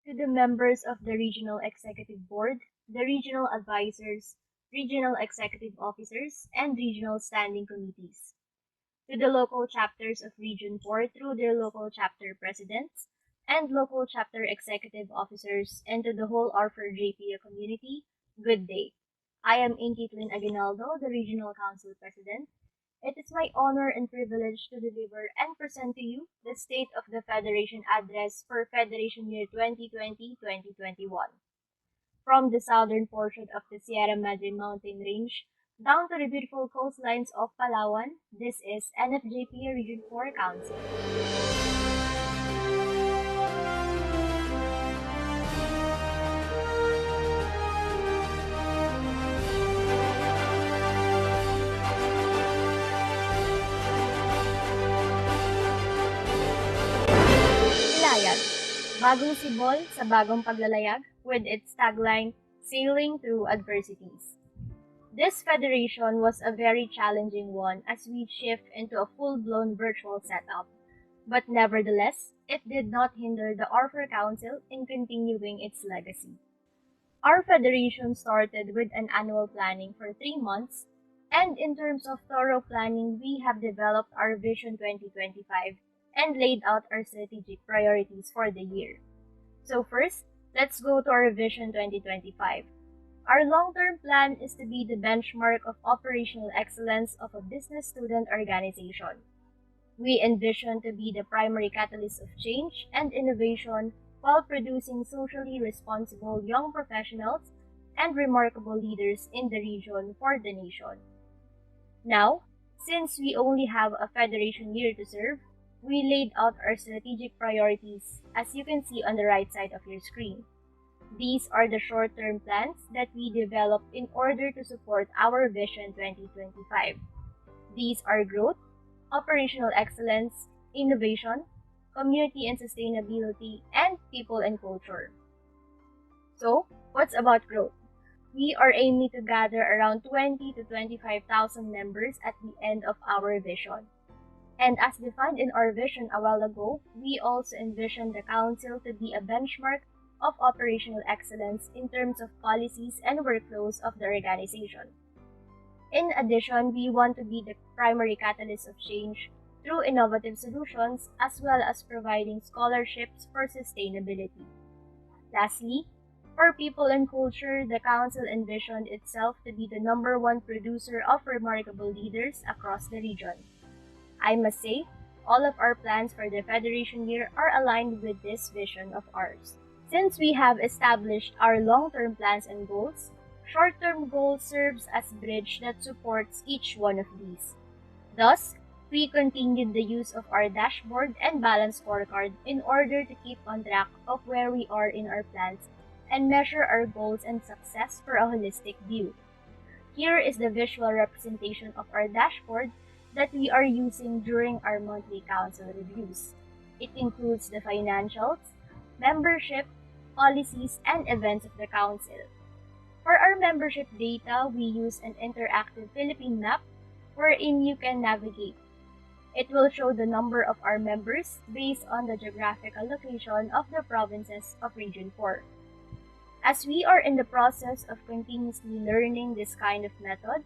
to the members of the Regional Executive Board, the Regional Advisors, Regional Executive Officers, and Regional Standing Committees, to the local chapters of Region 4 through their local chapter presidents and local chapter executive officers, and to the whole 𝘈𝘊𝘪 JPIA community, good day. I am Ain Caitlin Aguinaldo, the Regional Council President. It is my honor and privilege to deliver and present to you the State of the Federation Address for Federation Year 2020-2021. From the southern portion of the Sierra Madre mountain range down to the beautiful coastlines of Palawan, this is NFJPIA Region 4 Council. Silayag, bagong sibol sa bagong paglalayag, with its tagline, Sailing Through Adversities. This federation was a very challenging one as we shift into a full-blown virtual setup, but nevertheless, it did not hinder the 𝘈𝘊𝘪 Council in continuing its legacy. Our federation started with an annual planning for 3 months, and in terms of thorough planning, we have developed our Vision 2025 and laid out our strategic priorities for the year. So first, let's go to our Vision 2025. Our long-term plan is to be the benchmark of operational excellence of a business student organization. We envision to be the primary catalyst of change and innovation while producing socially responsible young professionals and remarkable leaders in the region for the nation. Now, since we only have a federation year to serve, we laid out our strategic priorities, as you can see on the right side of your screen. These are the short-term plans that we developed in order to support our Vision 2025. These are growth, operational excellence, innovation, community and sustainability, and people and culture. So, what's about growth? We are aiming to gather around 20 to 25,000 members at the end of our vision. And as defined in our vision a while ago, we also envision the Council to be a benchmark of operational excellence in terms of policies and workflows of the organization. In addition, we want to be the primary catalyst of change through innovative solutions as well as providing scholarships for sustainability. Lastly, for people and culture, the Council envisioned itself to be the #1 producer of remarkable leaders across the region. I must say, all of our plans for the Federation year are aligned with this vision of ours. Since we have established our long-term plans and goals, short-term goals serves as a bridge that supports each one of these. Thus, we continued the use of our dashboard and balance scorecard in order to keep on track of where we are in our plans and measure our goals and success for a holistic view. Here is the visual representation of our dashboard that we are using during our monthly council reviews. It includes the financials, membership, policies, and events of the council. For our membership data, we use an interactive Philippine map wherein you can navigate. It will show the number of our members based on the geographical location of the provinces of Region 4. As we are in the process of continuously learning this kind of method,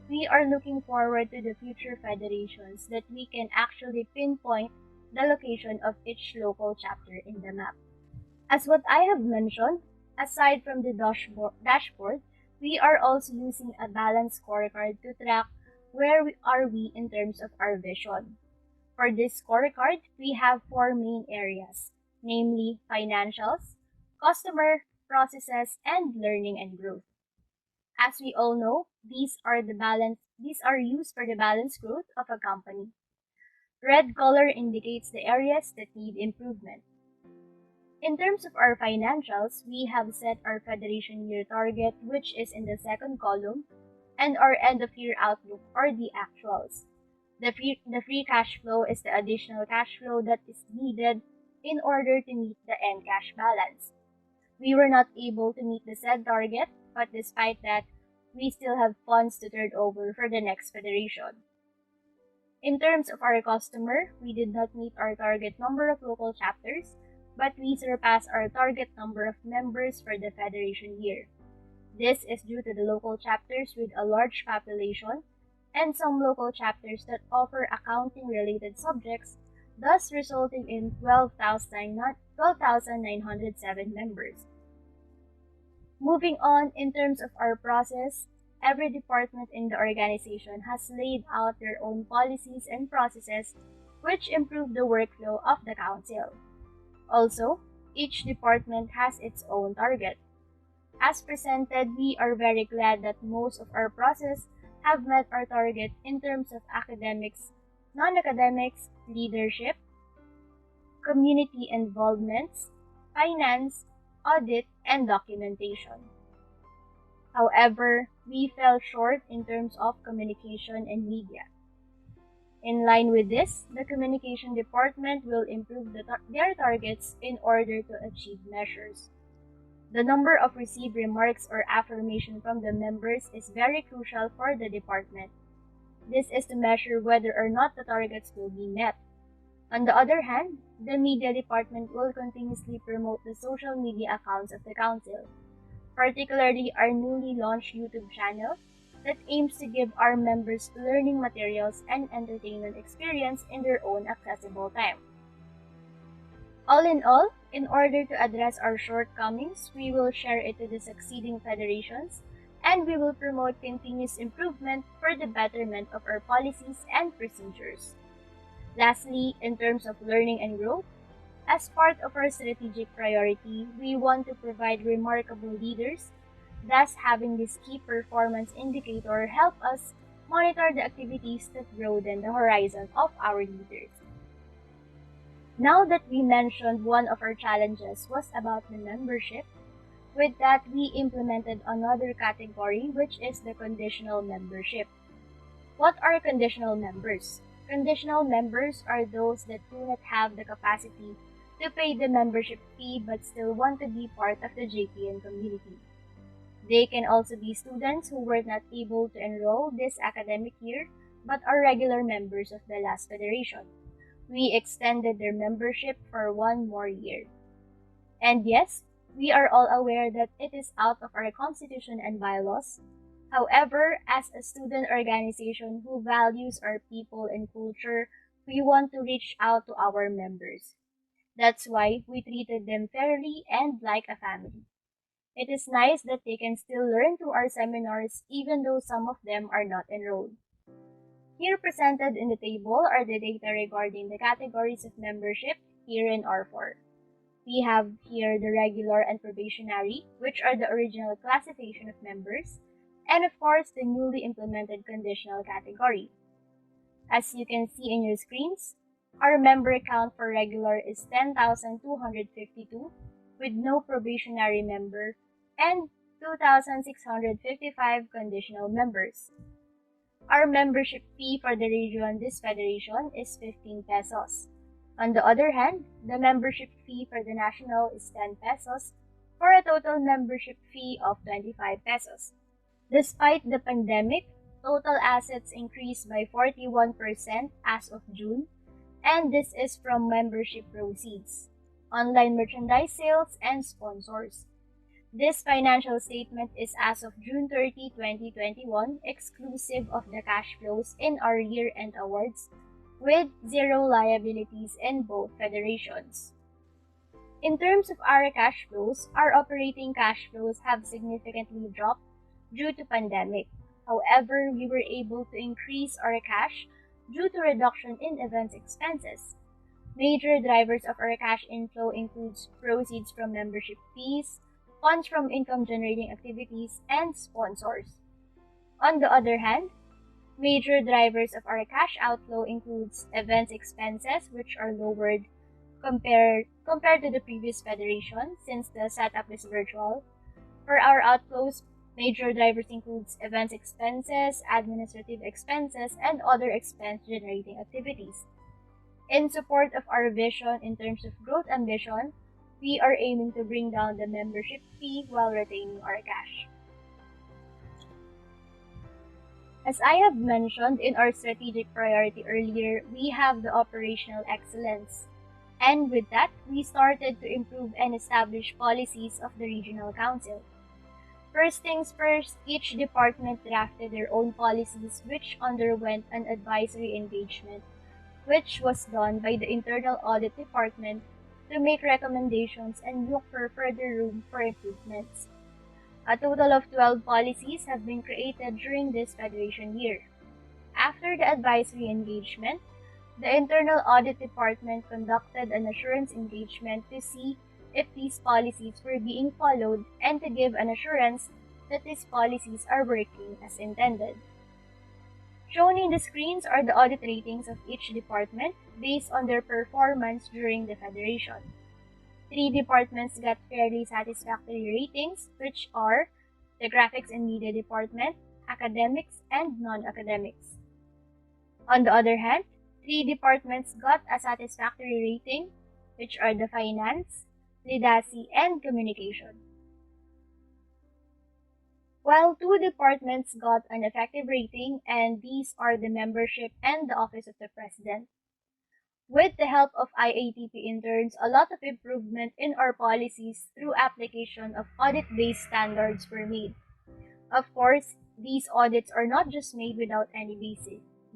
we are looking forward to the future federations that we can actually pinpoint the location of each local chapter in the map. As what I have mentioned, aside from the dashboard, we are also using a balance scorecard to track where we are in terms of our vision. For this scorecard, we have 4 main areas, namely financials, customer, processes, and learning and growth. As we all know, these are used for the balanced growth of a company. Red color indicates the areas that need improvement. In terms of our financials, we have set our Federation year target, which is in the second column, and our end-of-year outlook, or the actuals. The free cash flow is the additional cash flow that is needed in order to meet the end cash balance. We were not able to meet the said target, but despite that, we still have funds to turn over for the next federation. In terms of our customer, we did not meet our target number of local chapters, but we surpassed our target number of members for the Federation year. This is due to the local chapters with a large population and some local chapters that offer accounting-related subjects, thus resulting in 12,907 members. Moving on, in terms of our process, every department in the organization has laid out their own policies and processes which improve the workflow of the council. Also, each department has its own target. As presented, we are very glad that most of our process have met our target in terms of academics, non-academics, leadership, community involvements, finance, audit, and documentation. However, we fell short in terms of communication and media. In line with this, the communication department will improve their targets in order to achieve measures. The number of received remarks or affirmation from the members is very crucial for the department. This is to measure whether or not the targets will be met. On the other hand, the media department will continuously promote the social media accounts of the council, particularly our newly launched YouTube channel that aims to give our members learning materials and entertainment experience in their own accessible time. All in all, in order to address our shortcomings, we will share it to the succeeding federations, and we will promote continuous improvement for the betterment of our policies and procedures. Lastly, in terms of learning and growth, as part of our strategic priority, we want to provide remarkable leaders. Thus, having this key performance indicator help us monitor the activities that broaden the horizon of our leaders. Now that we mentioned one of our challenges was about the membership, with that we implemented another category, which is the conditional membership. What are conditional members? Conditional members are those that do not have the capacity to pay the membership fee but still want to be part of the JPIan community. They can also be students who were not able to enroll this academic year but are regular members of the last federation. We extended their membership for 1 more year. And yes, we are all aware that it is out of our constitution and bylaws. However, as a student organization who values our people and culture, we want to reach out to our members. That's why we treated them fairly and like a family. It is nice that they can still learn through our seminars even though some of them are not enrolled. Here presented in the table are the data regarding the categories of membership here in R4. We have here the regular and probationary, which are the original classification of members, and of course the newly implemented conditional category. As you can see in your screens, our member count for regular is 10,252 with no probationary member and 2,655 conditional members. Our membership fee for the region this federation is 15 pesos. On the other hand, the membership fee for the national is 10 pesos for a total membership fee of 25 pesos. Despite the pandemic, total assets increased by 41% as of June, and this is from membership proceeds, online merchandise sales, and sponsors. This financial statement is as of June 30, 2021, exclusive of the cash flows in our year-end awards, with 0 liabilities in both federations. In terms of our cash flows, our operating cash flows have significantly dropped due to pandemic. However, we were able to increase our cash due to reduction in events expenses. Major drivers of our cash inflow includes proceeds from membership fees, funds from income-generating activities, and sponsors. On the other hand, major drivers of our cash outflow includes events expenses, which are lowered compared to the previous federation since the setup is virtual. For our outflows, major drivers includes events expenses, administrative expenses, and other expense-generating activities. In support of our vision in terms of growth ambition, we are aiming to bring down the membership fee while retaining our cash. As I have mentioned in our strategic priority earlier, we have the operational excellence. And with that, we started to improve and establish policies of the Regional Council. First things first, each department drafted their own policies which underwent an advisory engagement, which was done by the Internal Audit Department to make recommendations and look for further room for improvements. A total of 12 policies have been created during this Federation year. After the advisory engagement, the Internal Audit Department conducted an assurance engagement to see if these policies were being followed and to give an assurance that these policies are working as intended. Shown in the screens are the audit ratings of each department based on their performance during the Federation. 3 departments got fairly satisfactory ratings, which are the Graphics and Media Department, Academics, and Non-Academics. On the other hand, 3 departments got a satisfactory rating, which are the Finance, Legacy, and Communication. While 2 departments got an effective rating, and these are the Membership and the Office of the President. With the help of IATP interns, a lot of improvement in our policies through application of audit-based standards were made. Of course, these audits are not just made without any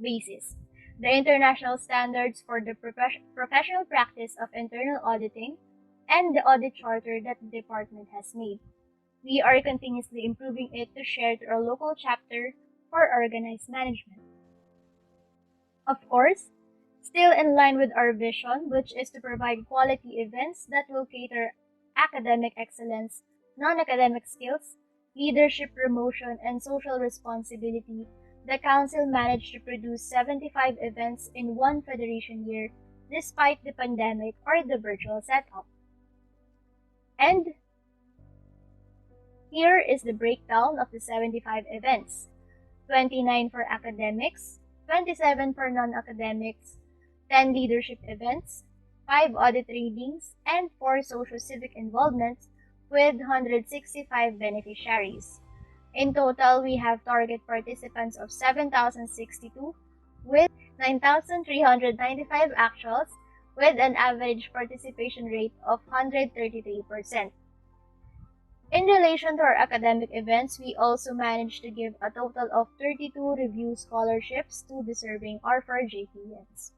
basis. The international standards for the professional practice of internal auditing and the audit charter that the department has made. We are continuously improving it to share to our local chapter for organized management. Of course, still in line with our vision, which is to provide quality events that will cater academic excellence, non-academic skills, leadership promotion, and social responsibility, the Council managed to produce 75 events in one Federation year despite the pandemic or the virtual setup. And here is the breakdown of the 75 events: 29 for academics, 27 for non-academics, 10 leadership events, 5 audit readings, and 4 social-civic involvements with 165 beneficiaries. In total, we have target participants of 7,062 with 9,395 actuals with an average participation rate of 133%. In relation to our academic events, we also managed to give a total of 32 review scholarships to deserving R4 JPIans.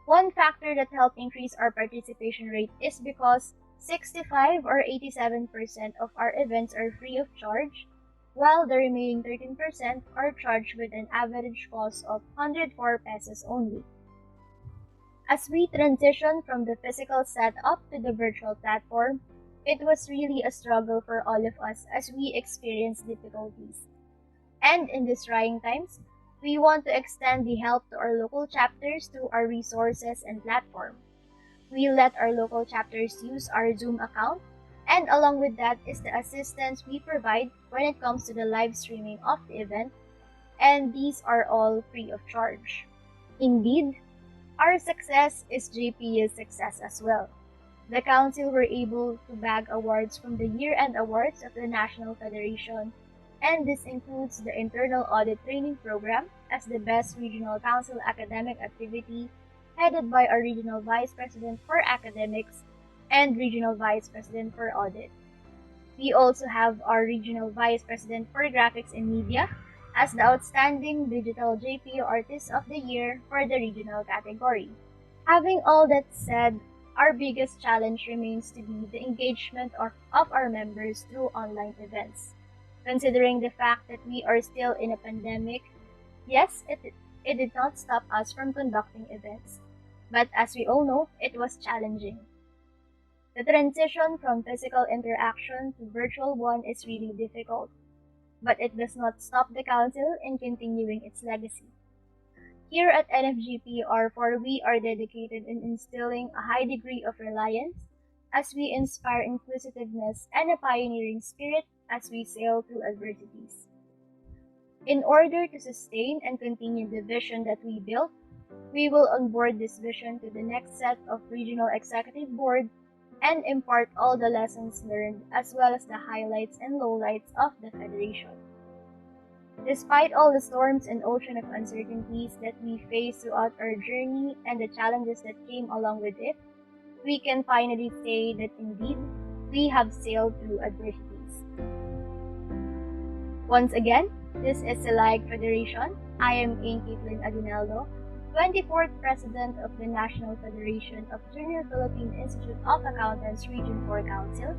One factor that helped increase our participation rate is because 65 or 87% of our events are free of charge, while the remaining 13% are charged with an average cost of 104 pesos only. As we transition from the physical setup to the virtual platform, it was really a struggle for all of us as we experienced difficulties. And in these trying times, we want to extend the help to our local chapters through our resources and platform. We let our local chapters use our Zoom account, and along with that is the assistance we provide when it comes to the live streaming of the event, and these are all free of charge. Indeed, our success is JPIA's success as well. The Council were able to bag awards from the year-end awards of the National Federation, and this includes the Internal Audit Training Program as the Best Regional Council Academic Activity, headed by our Regional Vice President for Academics and Regional Vice President for Audit. We also have our Regional Vice President for Graphics and Media as the Outstanding Digital JPIA Artist of the Year for the regional category. Having all that said, our biggest challenge remains to be the engagement of our members through online events. Considering the fact that we are still in a pandemic, yes, it did not stop us from conducting events. But as we all know, it was challenging. The transition from physical interaction to virtual one is really difficult, but it does not stop the Council in continuing its legacy. Here at NFGP R4, we are dedicated in instilling a high degree of reliance as we inspire inclusiveness and a pioneering spirit as we sail through adversities. In order to sustain and continue the vision that we built, we will onboard this vision to the next set of Regional Executive Board and impart all the lessons learned as well as the highlights and lowlights of the Federation. Despite all the storms and ocean of uncertainties that we faced throughout our journey and the challenges that came along with it, we can finally say that indeed, we have sailed through adversities. Once again, this is Silayag Federation. I am Ain Caitlin Aguinaldo, 24th President of the National Federation of Junior Philippine Institute of Accountants Region 4 Council,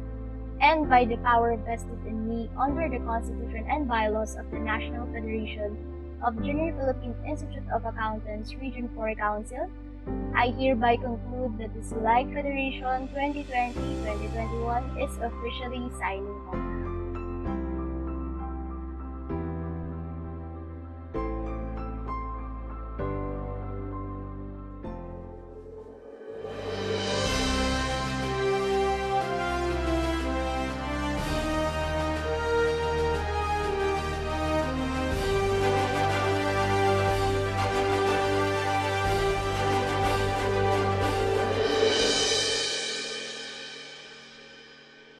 and by the power vested in me under the Constitution and bylaws of the National Federation of Junior Philippine Institute of Accountants Region 4 Council, I hereby conclude that the Silayag Federation 2020-2021 is officially signing off.